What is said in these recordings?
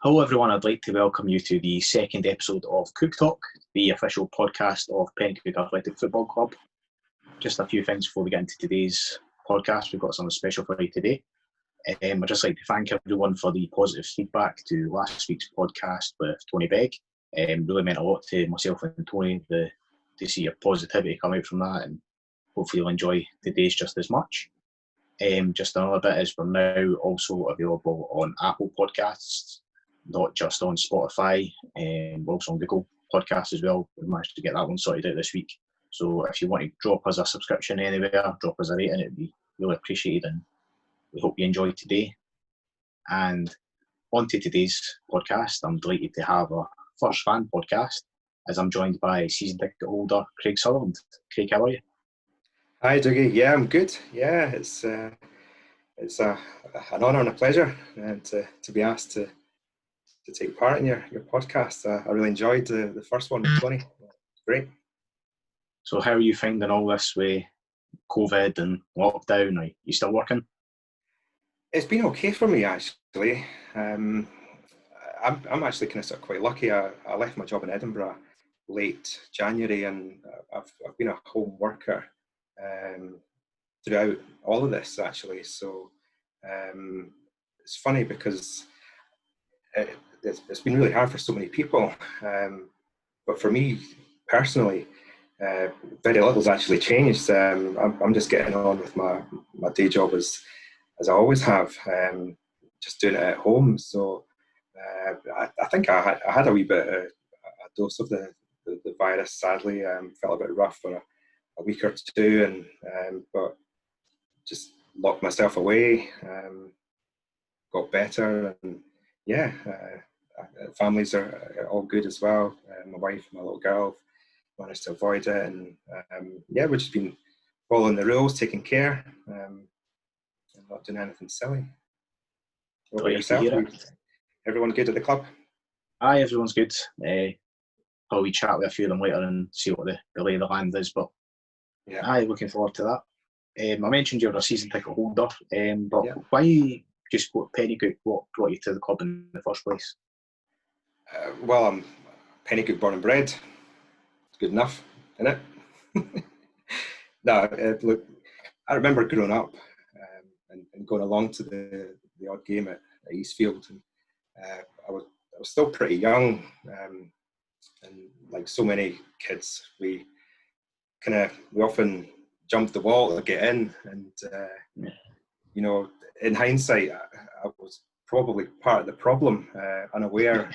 Hello everyone, I'd like to welcome you to the second episode of Cuik Talk, the official podcast of Penicuik Athletic Football Club. Just a few things before we get into today's podcast. We've got something special for you today. I'd just like to thank everyone for the positive feedback to last week's podcast with Tony Begg. Really meant a lot to myself and Tony to see your positivity come out from that, and hopefully you'll enjoy today's just as much. Just another bit is we're now also available on Apple Podcasts, not just on Spotify, we're also on Google Podcasts as well. We've managed to get that one sorted out this week. So if you want to drop us a subscription anywhere, drop us a rating, it'd be really appreciated, and we hope you enjoy today. And on to today's podcast, I'm delighted to have a first fan podcast as I'm joined by season ticket holder Craig Sutherland. Craig, how are you? Hi Dougie, yeah, I'm good. Yeah, it's an honour and a pleasure to be asked to take part in your podcast. I really enjoyed the first one with Tony. Great. So how are you finding all this with COVID and lockdown? Are you still working? It's been okay for me actually. I'm actually kind of sort of quite lucky. I left my job in Edinburgh late January, and I've been a home worker throughout all of this actually. So it's funny because it's been really hard for so many people, but for me personally, very little's actually changed. I'm just getting on with my day job as I always have, just doing it at home. So I think I had a wee bit a dose of the virus. Sadly, felt a bit rough for a week or two, and but just locked myself away. Got better, and yeah, families are all good as well. My wife, my little girl, managed to avoid it, and yeah, we've just been following the rules, taking care, and not doing anything silly. What about yourself? Everyone good at the club? Aye, everyone's good. Probably chat with a few of them later and see what the lay of the land is, but yeah, aye, looking forward to that. I mentioned you're a season ticket holder, but yeah, why just go to Penicuik? What brought you to the club in the first place? Well, I'm Penicuik born and bred. It's good enough, isn't it? No, look, I remember growing up and going along to the odd game at Eastfield, and I was still pretty young, and like so many kids, we often jumped the wall to get in, and you know, in hindsight, I was probably part of the problem, unaware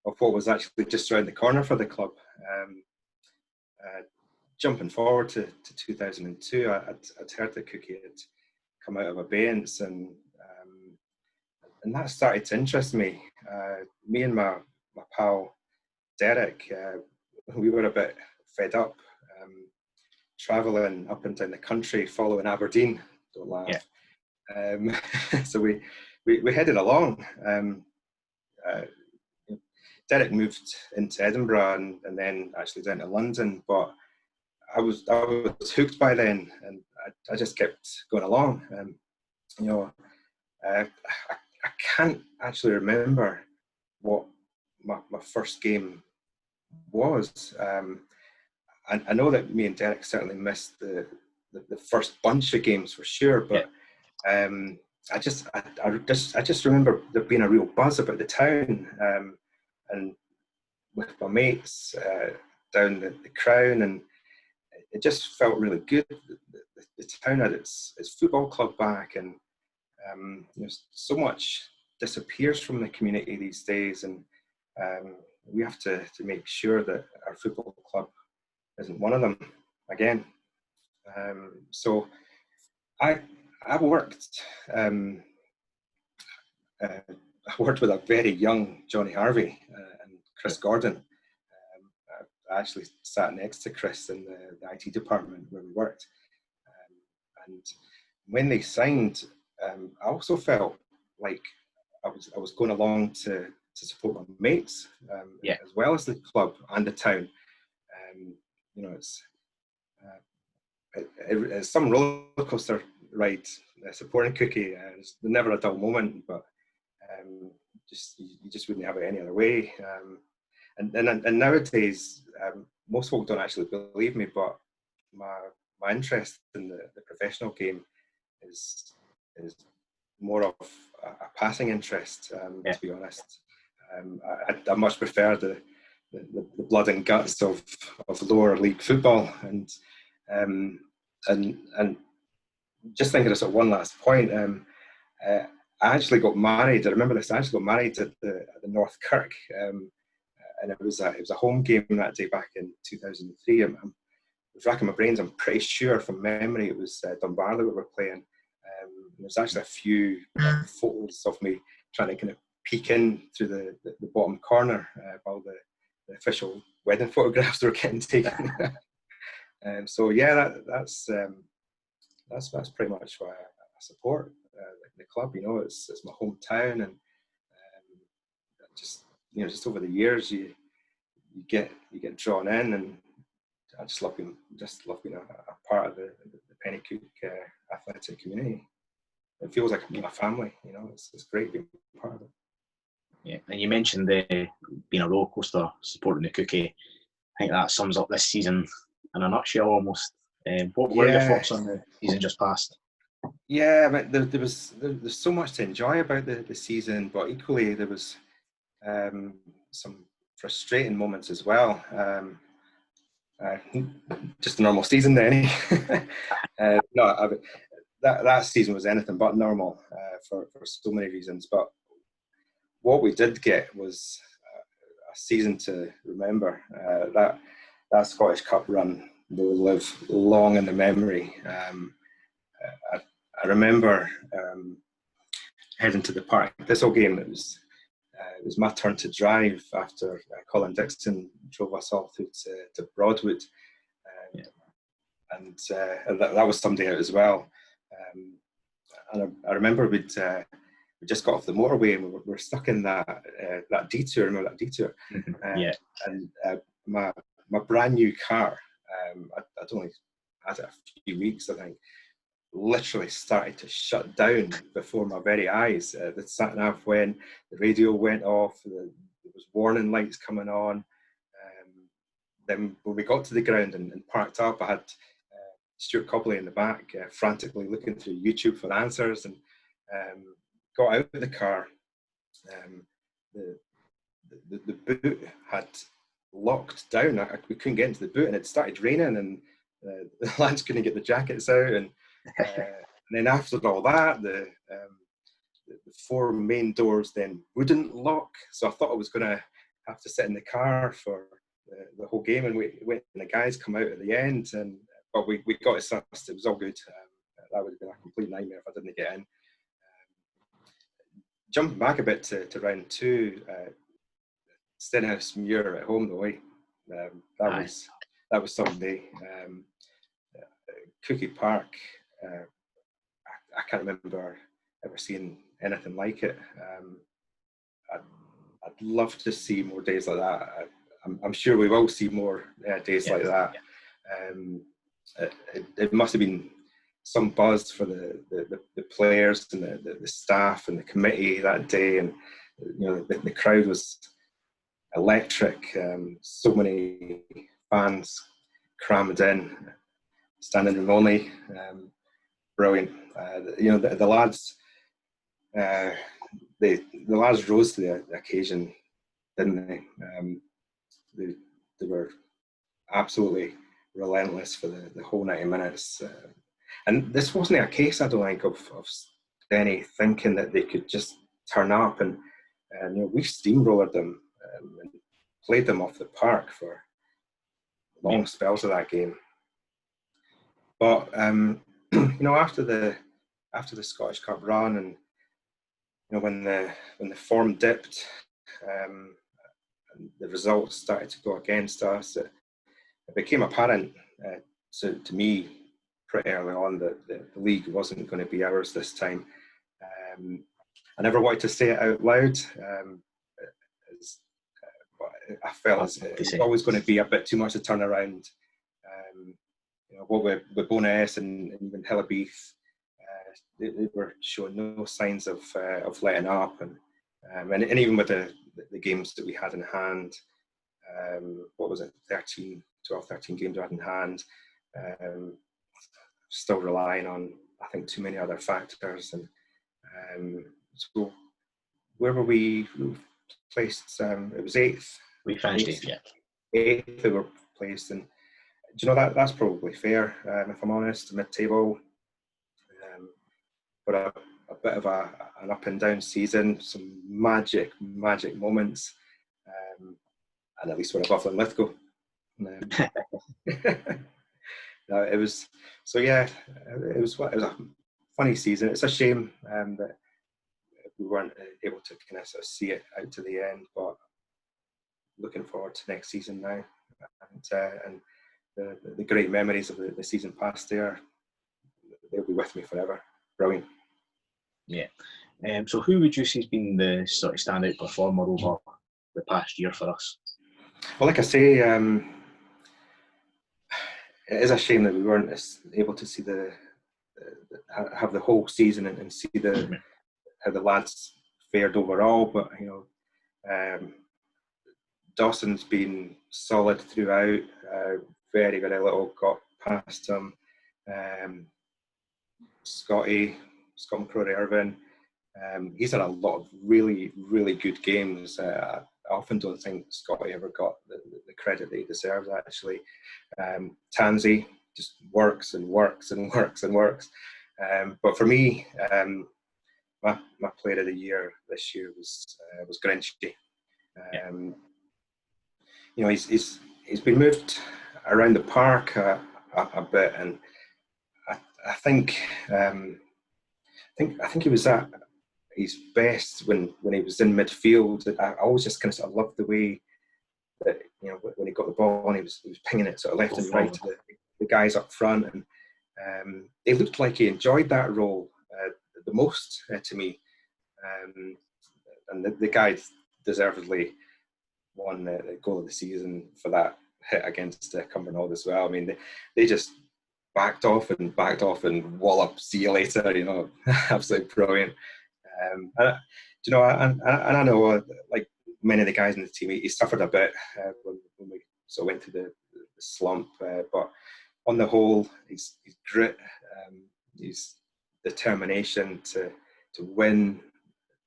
of what was actually just around the corner for the club. Jumping forward to 2002, I'd heard that Cuikie had come out of abeyance, and that started to interest me. Me and my pal Derek, we were a bit fed up travelling up and down the country following Aberdeen. Don't laugh. Yeah. So we headed along. Derek moved into Edinburgh and then actually down to London, but I was hooked by then, and I just kept going along. You know, I can't actually remember what my first game was. I know that me and Derek certainly missed the first bunch of games for sure, but I just remember there being a real buzz about the town, and with my mates down the Crown, and it just felt really good. The town had its football club back, and you know, so much disappears from the community these days, and we have to make sure that our football club isn't one of them again. So I worked with a very young Johnny Harvey and Chris Gordon. I actually sat next to Chris in the IT department where we worked, and when they signed, I also felt like I was going along to support my mates, as well as the club and the town. You know, it's some roller coaster ride supporting Cuikie. It's never a dull moment, but you just wouldn't have it any other way. And nowadays, most folk don't actually believe me, but my interest in the professional game is more of a passing interest, to be honest. I much prefer the blood and guts of lower league football, and just thinking of sort of one last point. I actually got married. I remember this. I actually got married at the North Kirk, and it was a home game that day back in 2003. I was racking my brains. I'm pretty sure from memory it was Dunbar that we were playing. There's actually a few photos of me trying to kind of peek in through the bottom corner while the official wedding photographs were getting taken. So yeah, that's pretty much why I support the club. You know, it's my hometown, and just over the years you get drawn in, and I just love being a part of the Penicuik athletic community. It feels like a family. You know, it's great being part of it. Yeah, and you mentioned being a roller coaster supporting the Cuikie. I think that sums up this season in a nutshell almost. What were your thoughts on the season just past? Yeah, but there's so much to enjoy about the season, but equally there was some frustrating moments as well. Just a normal season then. That season was anything but normal for so many reasons. But what we did get was a season to remember. That Scottish Cup run will live long in the memory. I remember heading to the Park Thistle game. It was my turn to drive after Colin Dixon drove us all through to Broadwood, and that was Sunday out as well. And I remember we just got off the motorway and we were stuck in that detour. Remember that detour? And my brand new car, I'd only had it a few weeks, I think, literally started to shut down before my very eyes. The sat nav went, the radio went off, there was warning lights coming on. Then when we got to the ground and parked up, I had Stuart Cobley in the back, frantically looking through YouTube for answers, and got out of the car. The boot had locked down. We couldn't get into the boot, and it started raining, and the lads couldn't get the jackets out. And then after all that, the four main doors then wouldn't lock. So I thought I was going to have to sit in the car for the whole game, and wait, and the guys come out at the end, but we got it sussed. It was all good. That would have been a complete nightmare if I didn't get in. Jumping back a bit to round two, Stenhouse Muir at home though. That was Sunday. Cuikie Park. I can't remember ever seeing anything like it. I'd love to see more days like that. I'm sure we will see more days like that. It must have been some buzz for the players and the staff and the committee that day, and the crowd was electric. So many fans crammed in, standing room only. Brilliant. The lads. The lads rose to the occasion, didn't they? They were absolutely relentless for the whole 90 minutes. And this wasn't a case, I don't think, of Denny thinking that they could just turn up, and we steamrolled them and played them off the park for long spells of that game. But after the Scottish Cup run, and when the form dipped, and the results started to go against us, it became apparent to me pretty early on that the league wasn't going to be ours this time. I never wanted to say it out loud. But I felt it was always going to be a bit too much to turn around. What with Bowness and Hillabeath, they were showing no signs of letting up, and And even with the games that we had in hand, what was it, 12, 13 games we had in hand, still relying on, I think, too many other factors. And so where were we placed? It was 8th. We finished 8th, yeah. 8th they were placed, and do you know that's probably fair, if I'm honest, mid-table. But a bit of an up and down season, some magic moments, and at least we're above Linlithgow. No, it was a funny season. It's a shame that we weren't able to kind of sort of see it out to the end, but looking forward to next season now, and the great memories of the season past there, they'll be with me forever. Brilliant. Yeah. So who would you say has been the sort of standout performer over the past year for us? Well, like I say, it is a shame that we weren't able to see have the whole season and see how the lads fared overall. But Dawson's been solid throughout. Very little got past him. Scott McCrory Irvine. He's had a lot of really good games. I often don't think Scotty ever got the credit that he deserves, actually. Tansy just works. But for me, my player of the year this year was Grinchy. He's been moved around the park a bit, and I think he was at his best when he was in midfield. I always just kind of sort of loved the way that when he got the ball and he was pinging it sort of left and right to the guys up front, and it looked like he enjoyed that role the most to me. And the guy deservedly won the goal of the season for that hit against Cumbernauld as well. I mean, they just backed off and wallop, see you later, absolutely brilliant. I know, like many of the guys in the team, he suffered a bit when we sort of went through the slump, but on the whole, his grit, his determination to win,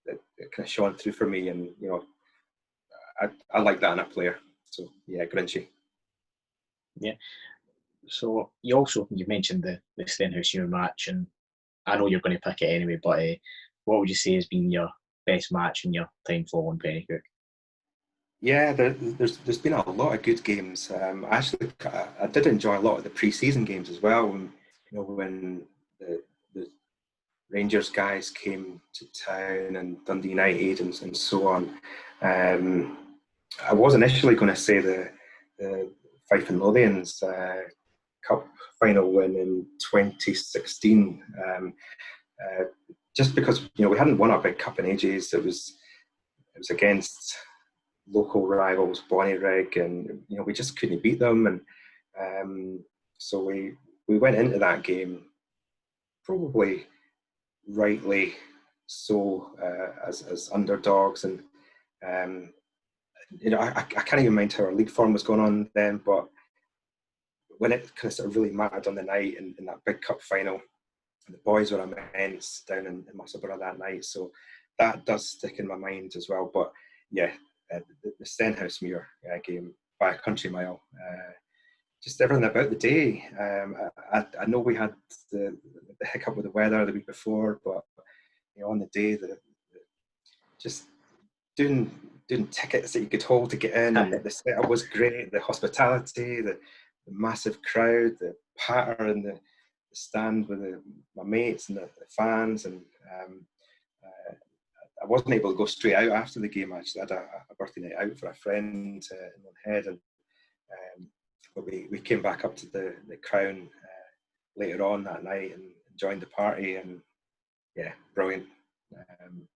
it kind of shone through for me, and I like that in a player. So yeah, Grinchy. Yeah. So you mentioned the Stenhouse-HUME match, and I know you're going to pick it anyway, but what would you say has been your best match in your time following Penicuik? Yeah, there's been a lot of good games. Actually, I did enjoy a lot of the pre-season games as well. When the Rangers guys came to town, and Dundee United and so on. I was initially going to say the Fife and Lothians Cup final win in 2016, just because we hadn't won a big cup in ages. It was against local rivals Bonnyrigg, and we just couldn't beat them, and so we went into that game probably rightly so as underdogs, and I can't even mind how our league form was going on then, but when it kind of sort of really mattered on the night in that big cup final, the boys were immense down in Musselburgh that night, so that does stick in my mind as well. But yeah, the Stenhouse-Muir game by a country mile, just everything about the day. I know we had the hiccup with the weather the week before, but on the day, just doing tickets that you could hold to get in, and the setup was great. The hospitality, the massive crowd, the patter in the stand with my mates and the fans, and I wasn't able to go straight out after the game. Actually, I had a birthday night out for a friend in Loanhead, but we came back up to the Crown later on that night and joined the party, and yeah, brilliant.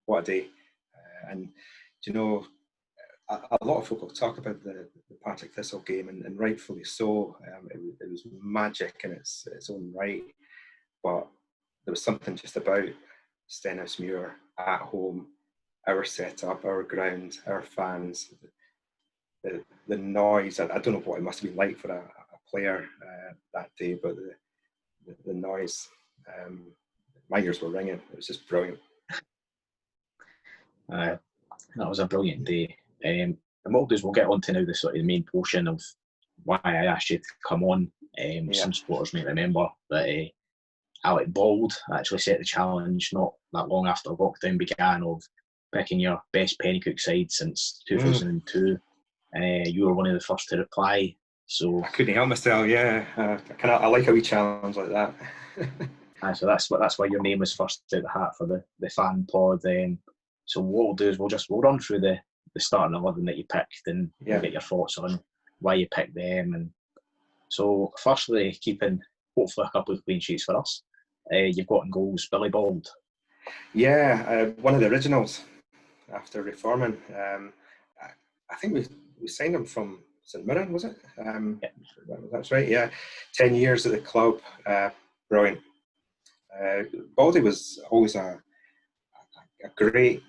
What a day. And a lot of folk will talk about the Partick Thistle game, and rightfully so. It was magic in its own right, but there was something just about Stenhouse-Muir at home our setup, our ground, our fans, the noise. I don't know what it must have been like for a player that day, but the noise, my ears were ringing. It was just brilliant. That was a brilliant day. And what we'll get on to now the sort of the main portion of why I asked you to come on. Some supporters may remember that Alec Bald actually set the challenge not that long after lockdown began of picking your best Penicuik side since 2002. You were one of the first to reply. So I couldn't help myself. Yeah, I like a wee challenge like that. So that's why your name was first out the hat for the fan pod. So what we'll do is we'll run through the starting 11 that you picked, and we'll get your thoughts on why you picked them. And so firstly, keeping hopefully a couple of clean sheets for us. You've got in goals Billy Bald. Yeah, one of the originals after reforming. I think we signed him from St Mirren, was it? That's right. Yeah, 10 years at the club. Brilliant. Baldy was always a great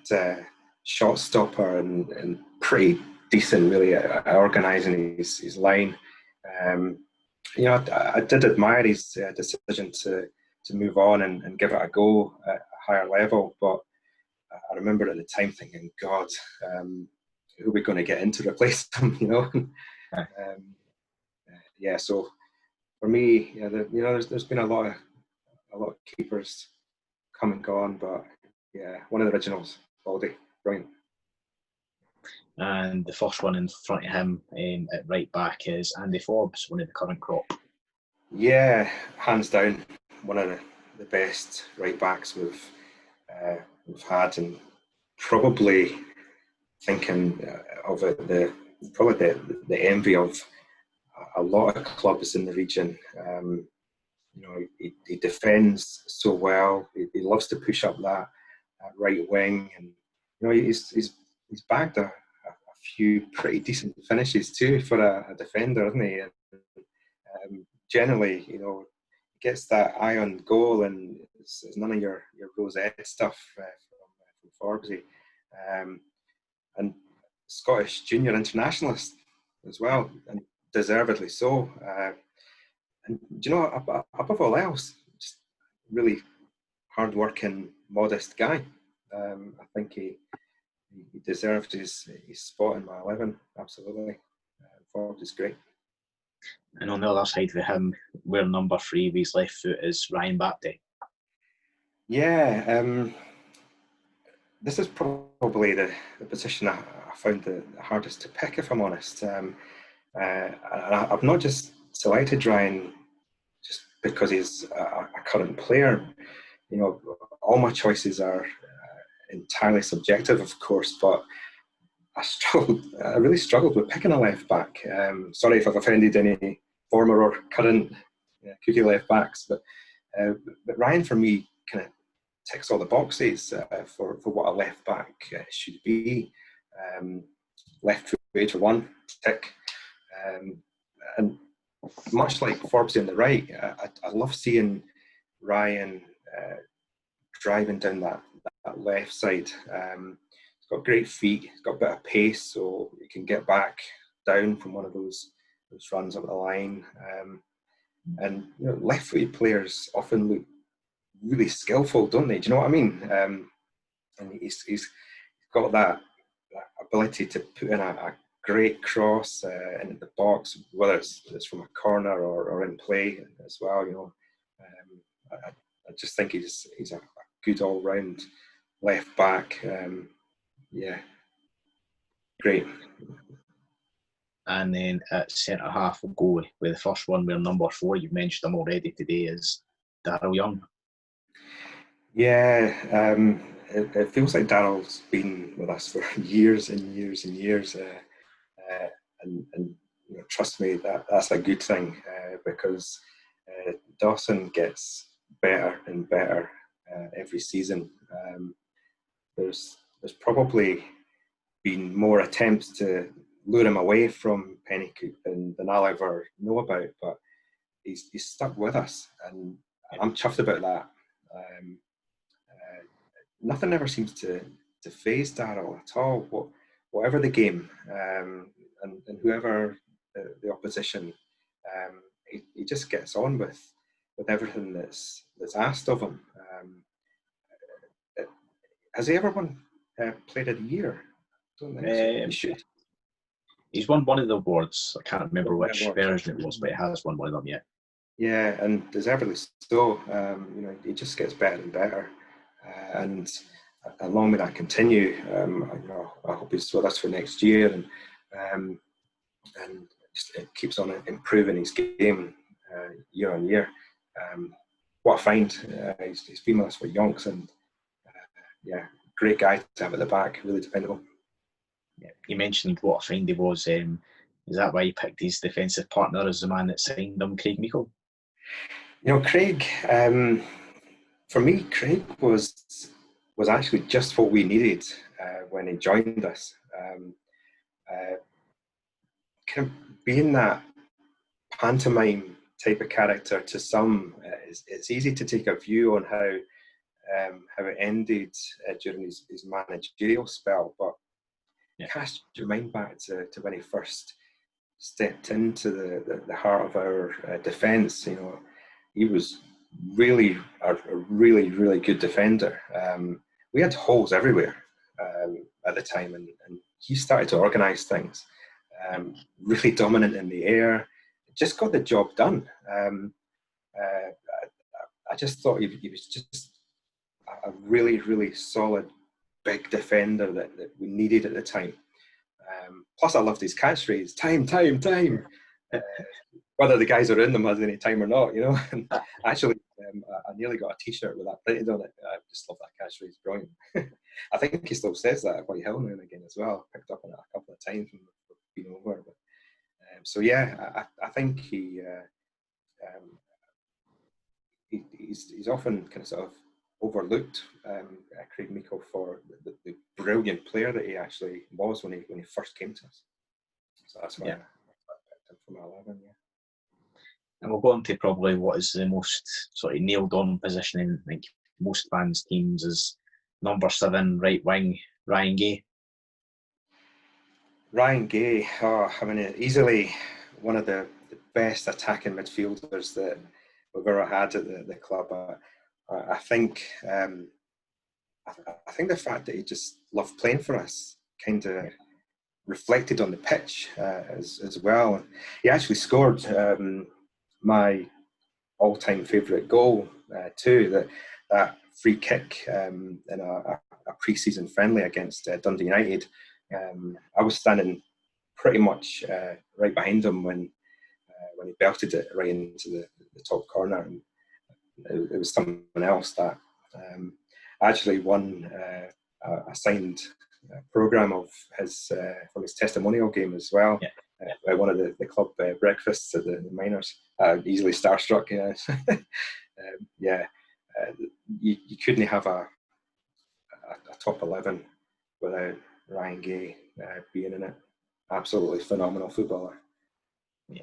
shot stopper and pretty decent, really, at organising his line. I did admire his decision to move on and give it a go at a higher level, but I remember at the time thinking, God, who are we going to get in to replace him? So for me, there's been a lot of keepers come and gone, but yeah, one of the originals, Baldy, brilliant. And the first one in front of him at right back is Andy Forbes, one of the current crop. Yeah, hands down, one of the best right backs we've had, and probably thinking of it, probably the envy of a lot of clubs in the region. He defends so well. He loves to push up that right wing, and he's bagged a few pretty decent finishes too for a defender, hasn't he? And, generally, gets that eye on goal, and it's none of your rosette stuff from Forbesy. And Scottish junior internationalist as well, and deservedly so. And above all else, just really hard-working, modest guy. I think he deserved his spot in my 11, absolutely. Forbes is great. And on the other side of him, wearing number 3 with his left foot is Ryan BAPTIE. Yeah, this is probably the position I found the hardest to pick, if I'm honest. I've not just selected Ryan just because he's a current player. All my choices are entirely subjective, of course, but I really struggled with picking a left back. Sorry if I've offended any former or current Cuikie left backs, but Ryan for me kind of ticks all the boxes for what a left back should be. Left foot for one, tick. And much like Forbes on the right, I love seeing Ryan driving down that left side. He's got great feet, he's got a bit of pace, so he can get back down from one of those runs up the line. And left-footed players often look really skillful, don't they? Do you know what I mean? And he's got that ability to put in a great cross into the box, whether it's from a corner or in play as well. I just think he's a good all-round left back. Great. And then at centre half, we'll go with the first one where number 4, you've mentioned him already today, is Darrell YOUNG. Yeah, it feels like Darrell's been with us for years and years and years, and trust me, that's a good thing because Dawson gets better and better every season. There's probably been more attempts to lure him away from Penicuik than I'll ever know about, but he's stuck with us, and I'm chuffed about that. Nothing ever seems to to phase Darrell at all. Whatever the game, and whoever the opposition, he just gets on with everything that's asked of him. Has he ever won Player of the Year? I don't think so. He should. He's won one of the awards. I can't remember which version it was, but he has won one of them, yeah. Yeah, and deservedly so. You know, he just gets better and better, and long may that continue. You know, I hope he's with us for next year, and just it keeps on improving his game year on year. What I find, he's been with us for yonks, and yeah, great guy to have at the back, really dependable. Yeah, you mentioned what I find he was. Is that why you picked his defensive partner as the man that signed him, Craig MEIKLE? You know, Craig, for me, Craig was actually just what we needed when he joined us. Kind of being that pantomime type of character to some, it's easy to take a view on how it ended during his managerial spell, but cast your mind back to when he first stepped into the heart of our defence. You know, he was really a really good defender. We had holes everywhere at the time, and he started to organise things. Really dominant in the air, just got the job done. I just thought he was just a really solid big defender that we needed at the time. Plus I loved his catchphrase, time. Whether the guys are in them at any time or not, you know. And actually, I nearly got a T-shirt with that printed on it. I just love that catchphrase, brilliant. I think he still says that at White Hill now and again as well. Picked up on it a couple of times when we've been over. But, so yeah, I think he's often kind of sort of overlooked, Craig MEIKLE, for the brilliant player that he actually was when he first came to us. So that's why I picked him for my 11. Yeah. And we'll go on to probably what is the most sort of nailed on position in, I think, most fans' teams is number 7 right wing, Ryan Gay. Ryan Gay, I mean, easily one of the best attacking midfielders that we've ever had at the club. I think the fact that he just loved playing for us kind of reflected on the pitch as well. He actually scored my all-time favourite goal too. That free kick in a pre-season friendly against Dundee United. I was standing pretty much right behind him when he belted it right into the top corner, and it was someone else that actually won a signed programme of his from his testimonial game as well. At one of the club breakfasts at the Miners. Easily starstruck, you couldn't have a top 11 without Ryan Gay being in it. Absolutely phenomenal footballer. Yeah.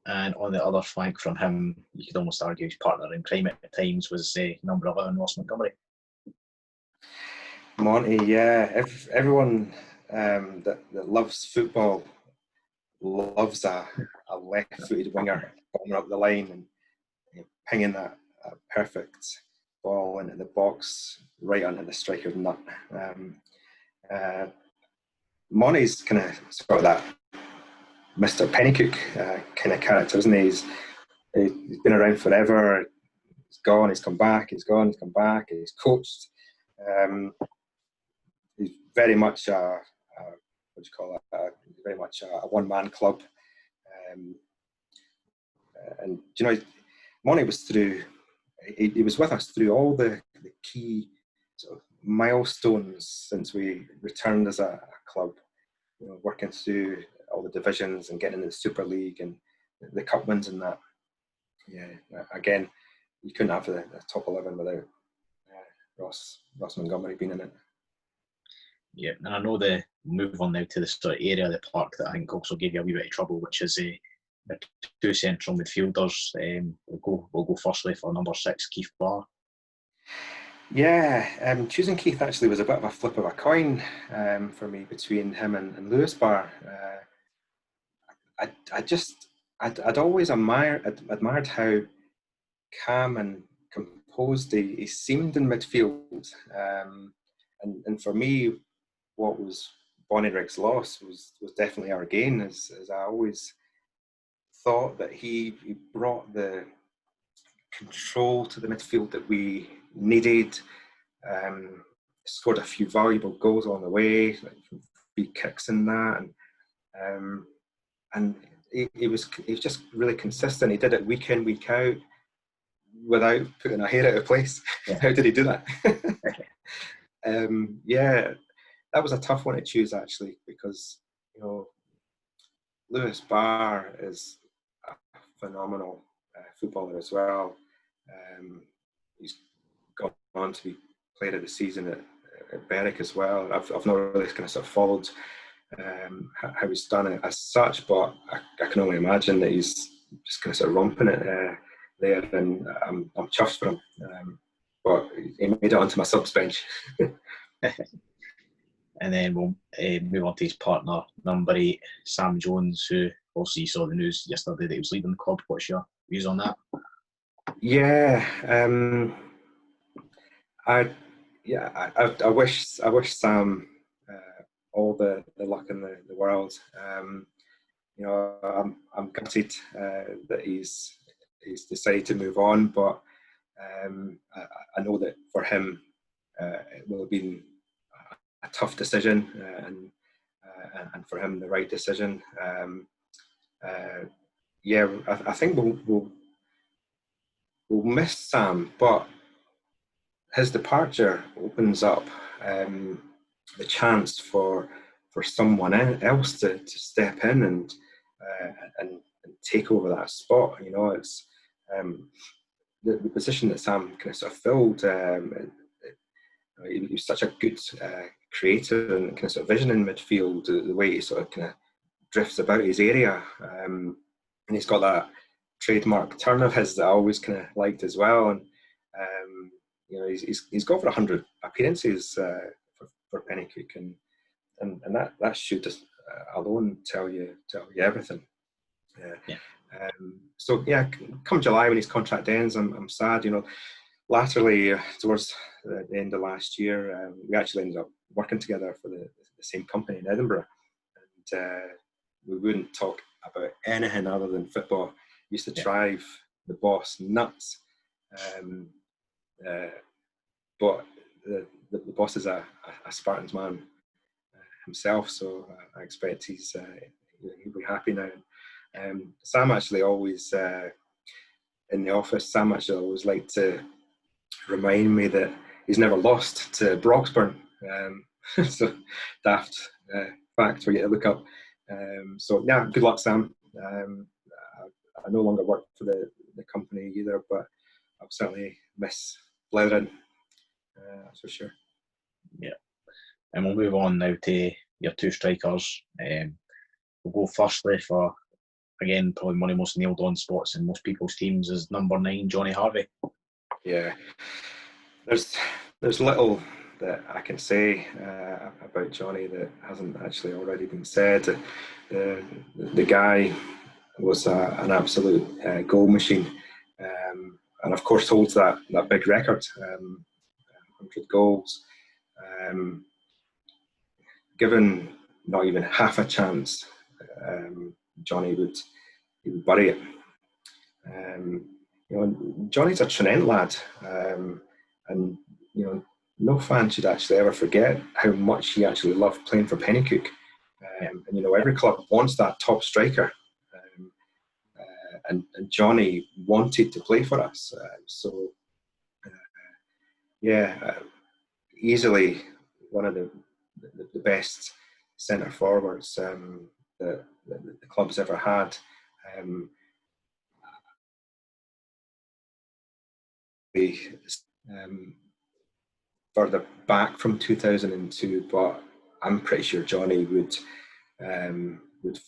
And on the other flank from him, you could almost argue his partner in crime at times was number 11, Ross Montgomery. Monty, yeah. Everyone that loves football loves a left-footed winger coming up the line and pinging that perfect ball into the box right under the striker's nut. Monty's kind of sort of that Mr. Penicuik kind of character, isn't he? He's been around forever. He's gone, he's come back. He's gone, he's come back. He's coached. He's very much very much a one-man club. And you know, Monty was through. He was with us through all the key sort of milestones since we returned as a club. You know, working through all the divisions and getting into the Super League and the cup wins and that. Yeah, again, you couldn't have the top 11 without Ross Montgomery being in it. Yeah, and I know the move on now to the sort of area of the park that I think also gave you a wee bit of trouble, which is the 2 central midfielders. We'll go firstly for number 6, Keith BARR. Yeah, choosing Keith actually was a bit of a flip of a coin for me between him and Lewis Barr. I'd always admired how calm and composed he seemed in midfield. And for me, what was Bonnie Riggs' loss was definitely our gain, as I always thought that he brought the control to the midfield that we needed. Scored a few valuable goals along the way, like free kicks and that, and he was just really consistent. He did it week in, week out, without putting a hair out of place. Yeah. How did he do that? Yeah, that was a tough one to choose actually, because Lewis Barr is a phenomenal footballer as well. He's gone on to be player of the season at Berwick as well. I've not really kind of sort of followed how he's done it as such, but I can only imagine that he's just kind of sort of romping it there, and I'm chuffed for him. But he made it onto my subs bench. And then we'll move on to his partner, number 8, Sam Jones, who also you saw the news yesterday that he was leaving the club. What's your views on that? Yeah, I wish Sam all the luck in the world. I'm gutted that he's decided to move on, but I know that for him it will have been a tough decision, and for him the right decision. I think we'll miss Sam, but his departure opens up the chance for someone else to step in and take over that spot. It's the position that Sam kind of sort of filled. He was such a good creator and kind of sort of vision in midfield. The way he sort of kind of drifts about his area, and he's got that trademark turn of his that I always kind of liked as well. And he's gone for 100 appearances for Penicuik, and that should just alone tell you everything. Yeah. So yeah, come July when his contract ends, I'm sad. Latterly towards the end of last year, we actually ended up working together for the same company in Edinburgh, and we wouldn't talk about anything other than football. We used to drive the boss nuts. But the boss is a Spartans man himself, so I expect he'll be happy now. Sam actually always, in the office, Sam actually always liked to remind me that he's never lost to Broxburn. So daft fact for you to look up. So yeah, good luck, Sam. I no longer work for the company either, but I'll certainly miss Blethren. That's for sure. Yeah. And we'll move on now to your 2 strikers. We'll go firstly for, again, probably one of the most nailed on spots in most people's teams is number 9, Johnny Harvey. Yeah. There's little that I can say about Johnny that hasn't actually already been said. The guy was an absolute goal machine, and of course holds that big record, 100 goals. Given not even half a chance, Johnny would bury it. Johnny's a Trinent lad, and no fan should actually ever forget how much he actually loved playing for Penicuik. And every club wants that top striker, and Johnny wanted to play for us. Easily one of the best centre forwards that the club's ever had. Further back from 2002, but I'm pretty sure Johnny would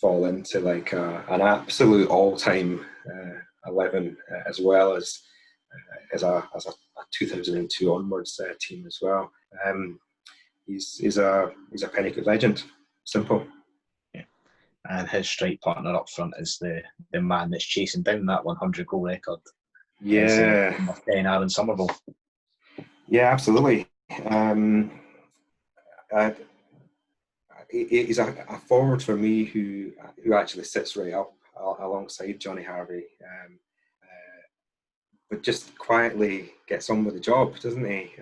fall into like an absolute all-time 11, as well as as a 2002 onwards team as well. He's a Penicuik legend. Simple. Yeah. And his strike partner up front is the man that's chasing down that 100 goal record. Yeah. Number 10, Aaron Somerville. Yeah, absolutely. He's a forward for me who actually sits right up alongside Johnny Harvey, but just quietly gets on with the job, doesn't he?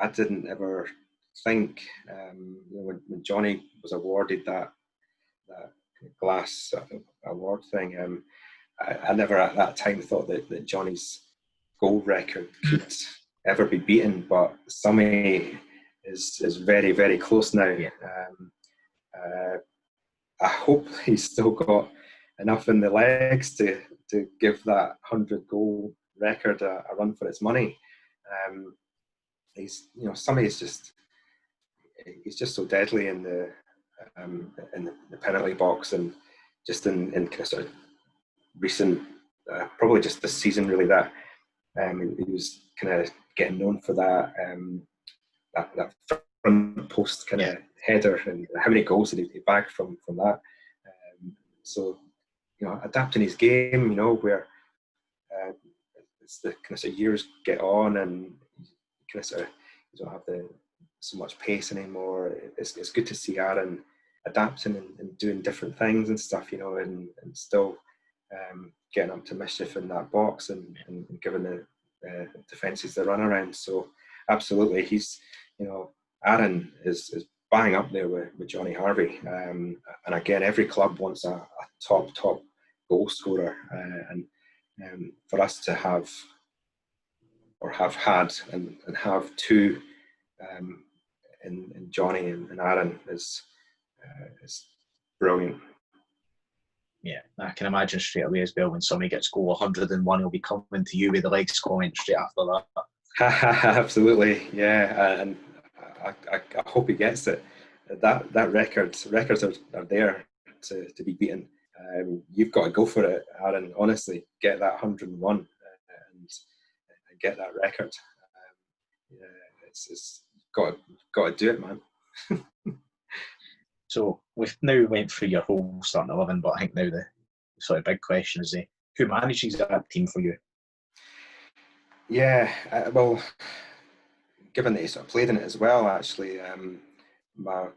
I didn't ever think, when Johnny was awarded that glass award thing, I never at that time thought that Johnny's goal record could ever be beaten, but Summy is very, very close now. Yeah. I hope he's still got enough in the legs to give that 100-goal record a run for its money. Summy is he's just so deadly in the penalty box, and just in kind of sort of recent, probably just this season really, that he was kind of getting known for that front post kind of header, and how many goals did he bag from that? So adapting his game, where it's the kind of sort of years get on, and kind of sort of you don't have so much pace anymore. It's good to see Aaron adapting and doing different things and stuff, and still getting up to mischief in that box and giving the defences the run around. So absolutely, he's Aaron is bang up there with Johnny Harvey, and again, every club wants a top goal scorer, and for us to have had and have two in Johnny and Aaron is brilliant. Yeah, I can imagine straight away as well, when somebody gets goal 101, he'll be coming to you with the legs comment straight after that. Absolutely, yeah, and I hope he gets it. That records are there to be beaten. You've got to go for it, Aaron. Honestly, get that 101 and get that record. It's got to do it, man. So we've now went through your whole starting 11, but I think now the sort of big question is who manages that team for you? Yeah, well, given that he sort of played in it as well, actually, my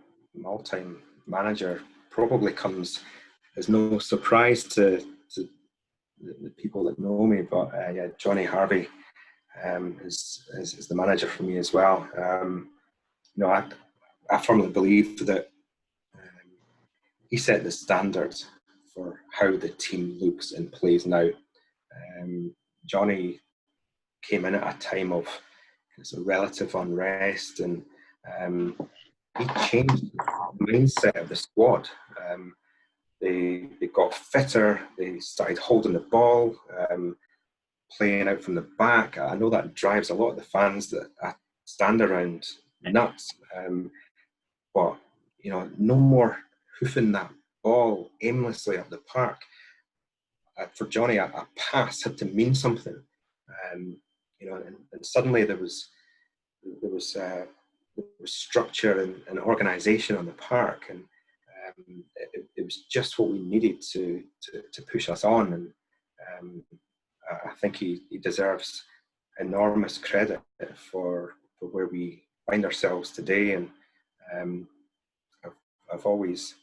all-time manager probably comes as no surprise to the people that know me, but Johnny Harvey is the manager for me as well. I firmly believe that he set the standard for how the team looks and plays now. Johnny came in at a time of relative unrest, and he changed the mindset of the squad. They got fitter, they started holding the ball, playing out from the back. I know that drives a lot of the fans that stand around nuts, but no more hoofing that ball aimlessly up the park. For Johnny, a pass had to mean something, and suddenly there was structure and organisation on the park, and it was just what we needed to push us on. And I think he deserves enormous credit for where we find ourselves today. And I've always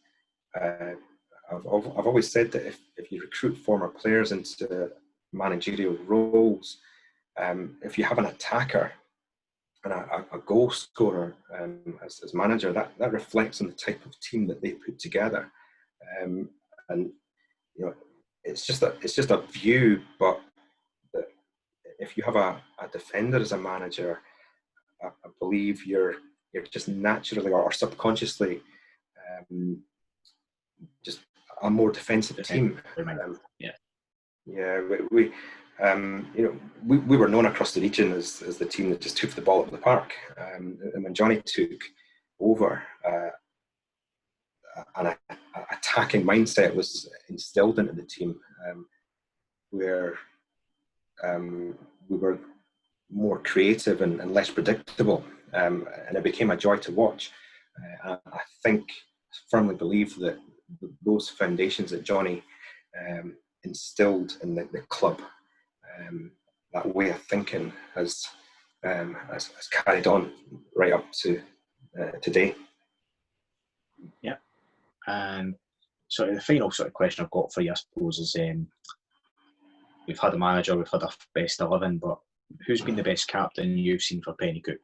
said that if you recruit former players into managerial roles, if you have an attacker and a goal scorer as manager, that reflects on the type of team that they put together. And it's just a view, but if you have a defender as a manager, I believe you're just naturally or subconsciously just a more defensive team. We were known across the region as the team that just took the ball up the park. And when Johnny took over, an attacking mindset was instilled into the team, where we were more creative and less predictable, and it became a joy to watch. I firmly believe that those foundations that Johnny instilled in the club, that way of thinking has carried on right up to today. Yeah, and so the final sort of question I've got for you, I suppose, is we've had a manager, we've had a best 11, but who's been the best captain you've seen for Penicuik?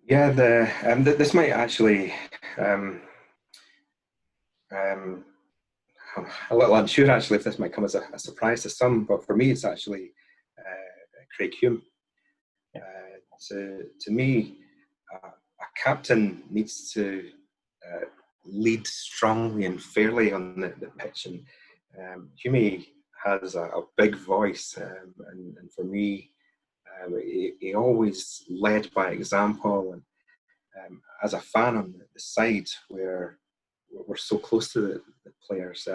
Yeah, this might actually, I'm a little unsure actually if this might come as a surprise to some, but for me it's actually Craig Hume. To me, a captain needs to lead strongly and fairly on the pitch, and Hume has a big voice, and for me, he always led by example. And as a fan on the side where we're so close to the players,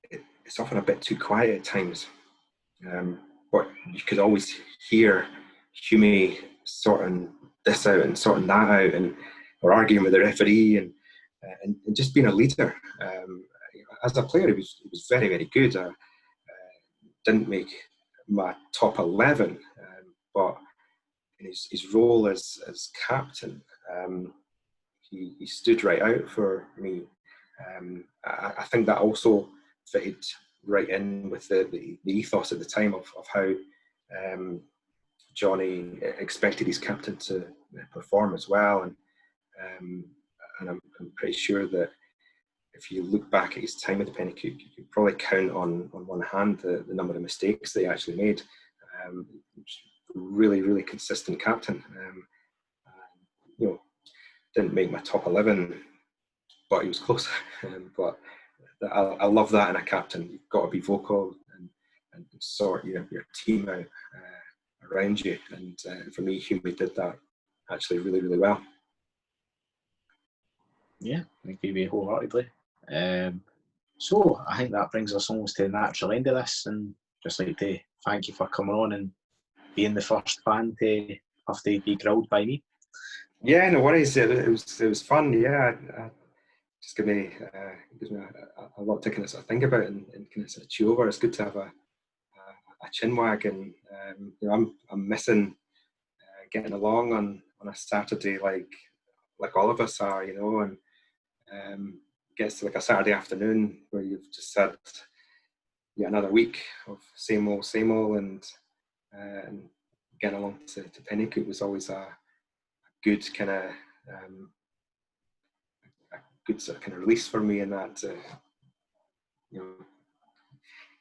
it's often a bit too quiet at times. But you could always hear Hume sorting this out and sorting that out, and or arguing with the referee, and just being a leader. As a player, he was very, very good. Didn't make my top 11, but in his role as captain, he stood right out for me. I think that also fitted right in with the ethos at the time of how Johnny expected his captain to perform as well, and I'm pretty sure that if you look back at his time at the Penicuik, you could probably count on one hand the number of mistakes that he actually made. Really, really consistent captain. Didn't make my top 11, but he was close. But I love that in a captain. You've got to be vocal and sort your team out around you. And for me, Hume did that actually really, really well. Yeah, I agree wholeheartedly. So I think that brings us almost to the natural end of this, and just like to thank you for coming on and being the first fan to have to be grilled by me. Yeah, no worries. It was fun. Yeah, just gives me a lot to kind of sort of think about and kind of sort of chew over. It's good to have a chin wag, and I'm missing getting along on a Saturday like all of us are, and gets to like a Saturday afternoon where you've just had another week of same old, and getting along to Penicuik was always a good kind of release for me, in that to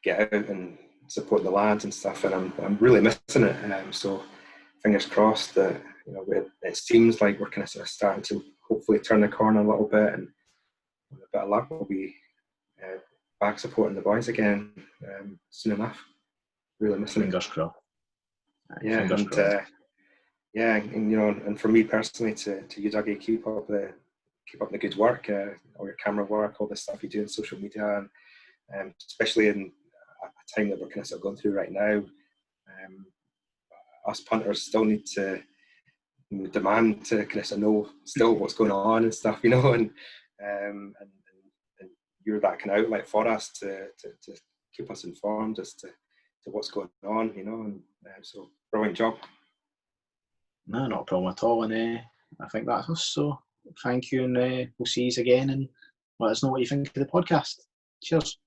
get out and support the lads and stuff, and I'm really missing it. So fingers crossed that it seems like we're kind of sort of starting to hopefully turn the corner a little bit, and with a bit of luck we'll be back supporting the boys again soon enough. Really missing fingers crossed. Yeah, fingers crossed. And for me personally, to you, Dougie, keep up the good work, all your camera work, all the stuff you do on social media, and especially in a time that we're kind of sort of going through right now. Us punters still need to demand to kind of sort of know still what's going on and stuff, and you're that kind of outlet for us to keep us informed as to what's going on, and so brilliant job. No, not a problem at all, and I think that's us. So thank you, and we'll see you again, and let us know what you think of the podcast. Cheers.